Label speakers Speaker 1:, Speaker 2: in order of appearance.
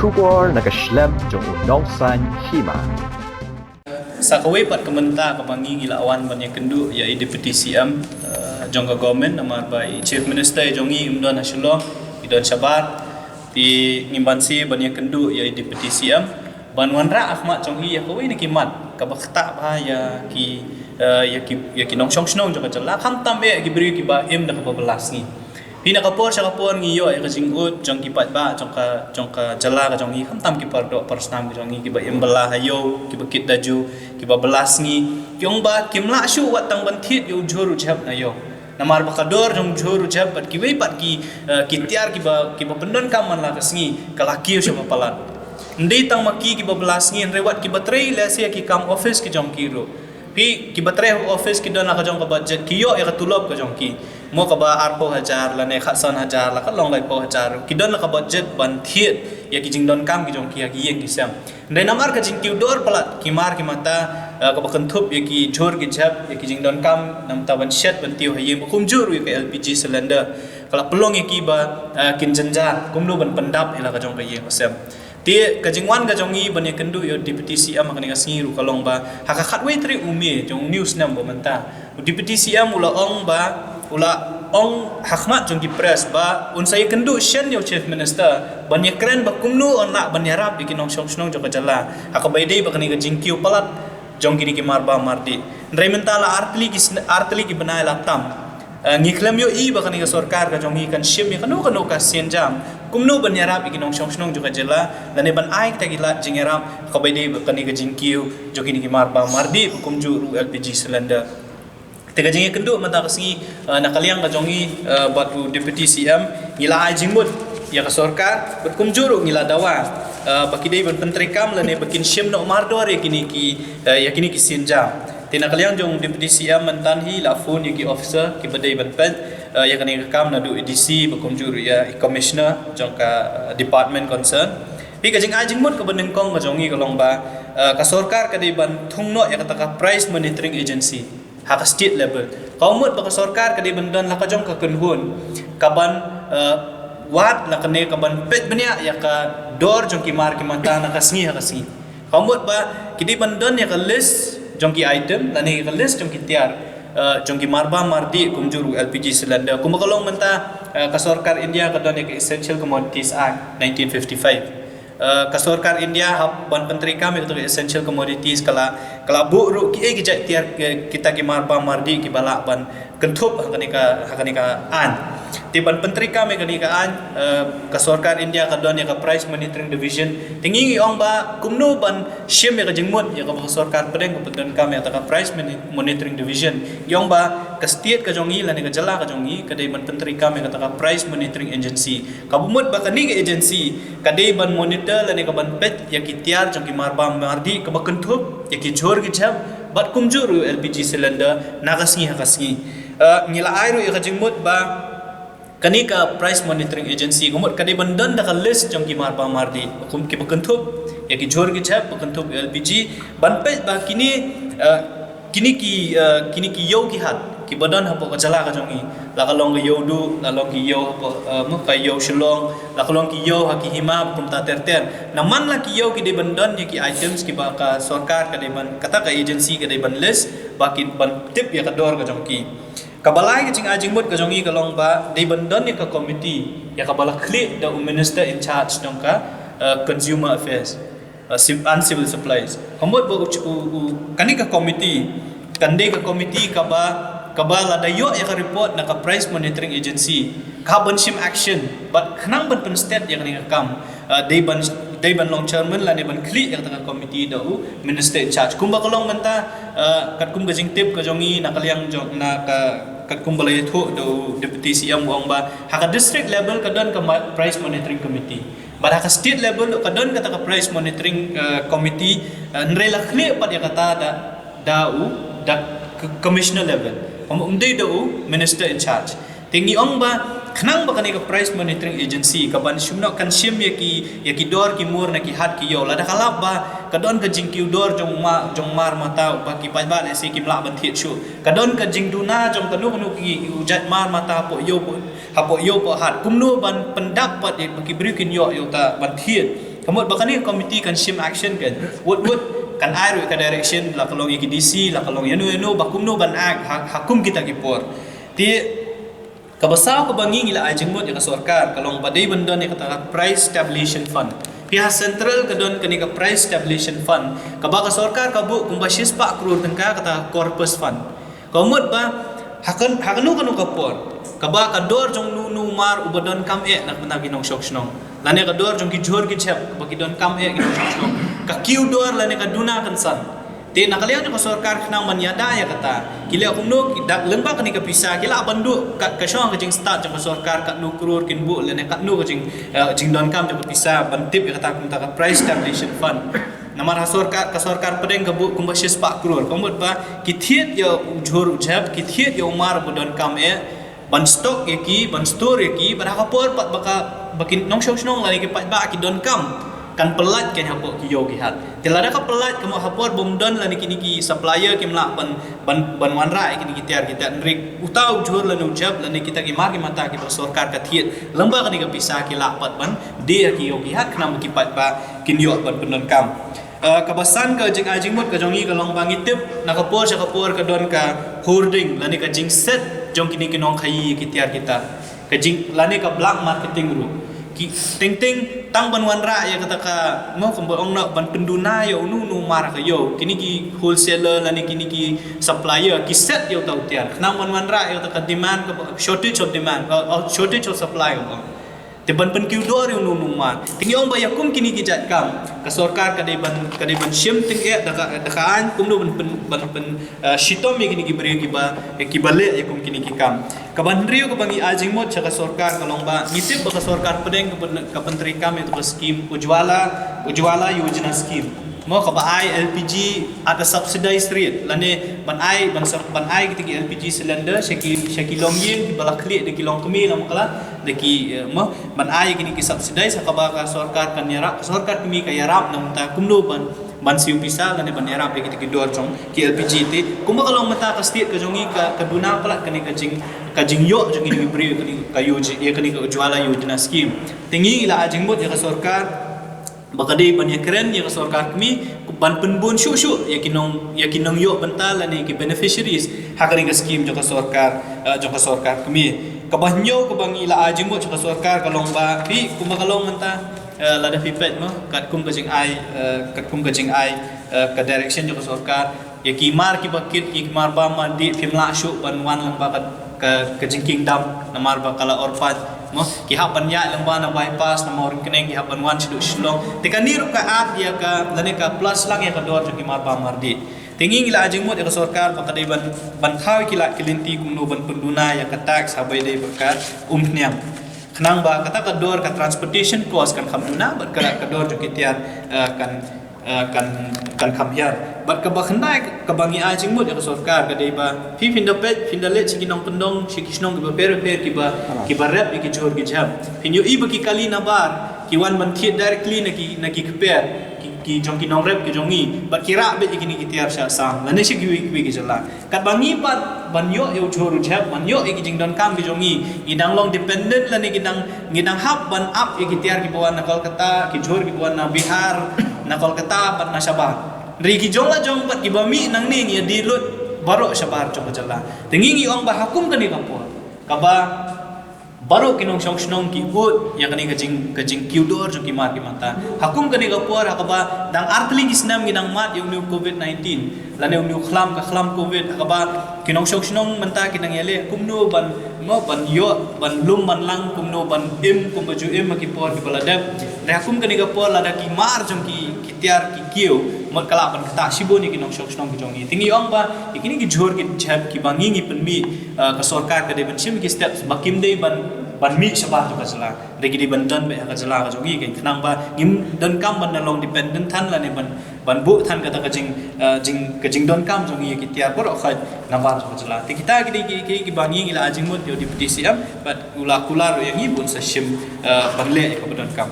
Speaker 1: Shubor nakaslem jong unong san hima.
Speaker 2: Sa kaway pat kementa kapangi gilawan banyak kendu ya Deputy CM jongga government amar by Chief Minister jongi imdon hasyulong idon sabar di ngimbansi banyak kendu ya Deputy CM banwan ra ahmad jongi ya kaway nikimat kabakta ba ya ki nong song snong jongga jala kham tam e gibri ki ba im da kabelas ni pina kapor sa kapor ngiyo ay kasinggut jong kipat ba jongka jala ka jongi kham tam ki pardo persnam ki jongi ki ba im bala hayo ki bakit daju ki ba belas ni yong ba kimla shu wat tang banthit yu joru jab na yo namar bakador jong joru jab bat ki wei pat ki tiar ki ba pendon kaman la kasngi kalaki yo papalan ndei tang maki ki ba belas ni rewat ki batrei la sia ki kam office ki jong ki ro pi ki batrei office ki don la ka jong ka budget ki yo ya ka tulop ka jong ki mo ka ba arpo hajar la ne khasan hajar la ka long lai po hajar ki don la ka budget ban thiet ya ki jing don kam ki jong ki ya ki yeng ki sam ndai namar ka jing ki dor palat ki mar ki mata ka ba kan thup ya ki jor ki jap ya ki jing don kam nam ta ban shet ban tiu hayem kum jur ka LPG cylinder kala pelong ya ki ba kin janja kum lu ban pendap ila ka jong ka yeng sam ti ka jingwan ka jongi ban ya kendu yo Deputy CM ka ni ka singiru ka long ba haka khatwei tri umi jong news nam bo manta Deputy CM ula ong ba ula ong hakmat jong ki press ba unsai kendu shen yo Chief Minister ban ya kren ba kumnu on la ban ya rap ikinong snong jong ka jala haka baidei ba ka ni ka jingkiu palat jong kini ki marba mardi ndrai mentala artli ki banai la tam ngiklem yo I ba ka ni ka sarkar ka jong hi kan shim ya kanu ka senjam kumnu ban ya rap ikinong snong jong ka jala dan ban ai ta gila jingeram ka baidei ba ka ni ka jingkiu jong kini ki marba mardi kumju LPG cylinder tega jengi kendu mata kasngi nakaliang ka jongi batu Deputy CM ngila ai jingmut ya ka sarkar berkumjuru ngila dawa bakidei ban pentrikam lane bakin shim no mardor ya kini ki sinja tina kaliang jong Deputy CM mentanhi la phone ya ki officer ki badai ban pet ya kani kam na du EDC berkumjuru ya commissioner jong ka department concern pi ka jing ai jingmut ka bandeng kong ka jongi ka longba ka sarkar ka dei ban thungno ya kata ka price monitoring agency haka state level kaumut baka sarkar kadi bandan la ka jong ka kunhun kaban wat la kane kaban pet bania ya ka dor jong ki mar ki mata na kasngi haka singi kaumut ba kidi bandan ya ka list jong ki item la ne ka list jong ki tiar jong ki marba mardi kumjuru LPG cylinder kumakalong menta ka sarkar India ka don ya ka Essential Commodities Act 1955 ka sarkar India ban penteri kami untuk essential commodities kala bu ru ki jat tiar kita ki marba mardi ki balak ban kentup hakanika an ti ban penteri kami kanika an ka sarkar India ka don ya ka price monitoring division tingi ong ba kumno ban shim ya ka jingmut ya ka sarkar pedeng ka pedon kami atau ka price monitoring division yong ba ka state ka jongi la ni ka jala ka jongi ka dei ban penteri kami ka price monitoring agency ka bumut ba ka ni agency ka dei ban monitor lani ka ban pet ya ki tiar jong ki marba mardi ka bakun thup ya ki jor ki jab bat kumjuru LPG cylinder nakasngi hakasngi ngila airu ya ka jingmut ba kani ka price monitoring agency gumut ka de bandan da ka list jong ki marba mardi kum ki bakun thup ya ki jor ki jab bakun thup LPG ban pet ba kini ki yo ki hat ki badan hapo ka jala ka jongi la ka long yo du la long ki yo hapo mu ka yo shilong la ka long ki yo ha ki hima pum ta ter naman la ki yo ki de bandan ya ki items ki ba ka sarkar ka de ban kata ka agency ka de ban list ba ki ban tip ya ka dor ka jong ki ka balai ki jing ajing mut ka jongi ka long ba de bandan ya ka committee ya ka bala click the minister in charge dong ka consumer affairs and civil supplies kamut bo kani ka committee kande ka committee ka ba kabala dayo ya ka report na ka price monitoring agency carbon shim action but kanang ban pen state yang ni kam day ban long chairman la ne ban kli yang tanga committee do minister in charge kumba kalong menta kat kum gajing tip ka jongi na kaliang jong na ka kat kum balai tho do Deputy CM wong ba haka district level ka don ka price monitoring committee but haka state level ka don ka ta ka price monitoring committee nrela kli pat ya kata da commissioner level umday do minister in charge tingi ong ba kenang ba kani ka price monitoring agency ka ban shumno kan shim yaki dor ki mur na ki hat ki yo la da kala ba ka don ka jing ki dor jong mar mata ba ki pai ba le si ki mla ban thiet shu ka don ka jing duna jong kanu ki ujat mar mata po yo po hat kumno ban pendapat ki beri kin yo ta ban thiet kamot ba kani committee kan shim action kan would kan ai ka direction la kalong yaki DC la kalong yanu bakumno ban ag hakum kita ki por ti kabasa ko bangi ila ajeng mo ya sarkar kalong badai benda ni kata price stabilization fund pihak sentral kadon kani ka price stabilization fund kaba ka sarkar kabu kung basis pa crore tengka kata corpus fund komod ba hakanu kapor kaba ka dor jong nu mar ubadon kam nak benagi nong shok snong lane ka dor jong ki jor ki chep bagi don kam ginong shok snong ka kiu dor lane ka duna kan san te nakalian ko sarkar khnang manyada ya kata kila kumno dak lengba kani ka pisa kila bandu ka syong ka jing start jang sarkar ka nu crore kin bu lene ka nu ka jing don kam jang pisa bantip ya kata kum ta price stabilization fund namar ka sarkar pedeng ka bu kum basis 4 crore komot ba kithiet ya ujhor ujab kithiet ya umar bu don kam ban stock yaki ban store yaki pada kapor pat baka bakin nong syong lani ki pat ba ki don kam kan pelat kan hapo ki yo ki hat telada ka pelat kamu hapor bomdon la niki niki supplier ki mla ban wanra ki niki tiar kita nrik utau jur la nujab la niki kita ki magi mata ki sarkar ka thiet lamba ka ni ka pisah ki lapat ban dia ki yo ki hat kana ki pat ba kin yo ban pendon kam kabasan ka jing ajing mot ka jongi ka long bangi tip na kapor sa kapor ka don ka hoarding la ni ka jing set jong ki niki nong khai ki tiar kita ka jing la ni ka black marketing ru ki ting tang ban wanra ya kata ka mo kumbo ong na ban penduna yo nu mar ka yo kini ki wholesaler la ni kini ki supplier ki set yo tau tian nang ban wanra yo ta demand ka shortage of demand shortage of supply ko te ban pen kiu dor yo nu mar ting yong ba yakum kini ki jat kam ka sarkar ka dei ban shim ting da ka an kum no ban shitom mi kini ki beri ki bale yakum kini ki kam kaban rio ka bangi ajing mo cha ka sarkar ka long ba nitip ba ka sarkar pedeng ka pentri kam itu ka scheme ujwala yojana scheme mo ka ba ai LPG at a subsidized rate lane ban ai ki LPG cylinder shaki long yin ki bala kli de ki long kemi lam kala de ki mo ban ai ki subsidized ka ba ka sarkar kan yara sarkar kemi ka yarap nam ta kumno ban siu pisa lane ban yarap de ki dor chong ki LPG te kumba kalong mata ka state ka jongi ka duna pala kani ka jing yo jongi ni bri ka yoji ya kani ka ujwala yojana scheme tingi ila ajing bot ya ka sarkar bakade ban ya keren ya sarkar kami ban penbun syu ya kinong yo bental ani ki beneficiaries hakari ka scheme joka sarkar kami kabanyo ka bangi la ajing mo joka sarkar kalong ba pi kumakalong menta lada pipet mo kat kum kajing ai ka direction joka sarkar ya ki mar ki bakit ki mar ba ma di pimla syu ban wan lang ba ka jingking dam namar ba kala orfat mo ki hapan ya lamba na bypass na morin keneng ki hapan wan sidu slong tika niru ka app ya ka lani ka plus lang ya ka dor ki marpa mardi tingi ngila ajing mo ya ka sarkar pakadai ban khaw ki la kilinti kumno ban penduna ya ka tax habai dai berkat umnyam khnang ba kata ka dor ka transportation cost kan khamduna bar ka dor jo ki tiar kan khamyar bat ka ba khandai ka bangi ajing mo ya ka sarkar ka dai ba fi findalet sikinong pendong sikisnong ki ba per ki ba rep ki jor ki jam pinyo iba ki kali na bar ki wan ban thiet directly na ki per ki jong ki nong rep ki jongi bat kira be ki ni ki tiar sha sam la ne shi ki ki jala kat bangi pat ban yo jor jam ban yo ki jing don kam ki jongi idang long dependent la ne ngidang hab ban up ki tiar ki bawan na Kolkata ki jor ki bawan na Bihar na Kolkata pat na Sabah ri ki jong pat ki bami nang ning ya di lut baro Sabah jong jala tingi ong ba hakum kani kapo kaba baru kinong syong ki ut yang kani kajing kiudor jo ki mar ki mata hakum kani kapor hakaba dang artling isnam ginang mat yung new COVID-19 lane yung new khlam COVID hakaba kinong syong menta kinang yele kumno ban yo ban lum ban lang kumno ban kum baju ki por ki baladap re hakum kani kapor lada ki mar jong ki tiar ki kiu mat kala ban kata sibo ni kinong syong ki jongi tingi ong ba ikini ki jor ki jab ki bangi ngi penmi ka sarkar ka de ban sim ki step bakim dei ban mi sabah tu kasala regi di bandan be ka jala ka jogi ke nang ba ngim dan kam ban long dependent than la ne ban ban bu than kata kajing don kam jong ye kitiar por kha nabar jala ti kita ki bangi ila ajing mut yo deputy CM but ula kular yang ibun sa shim banle ko don kam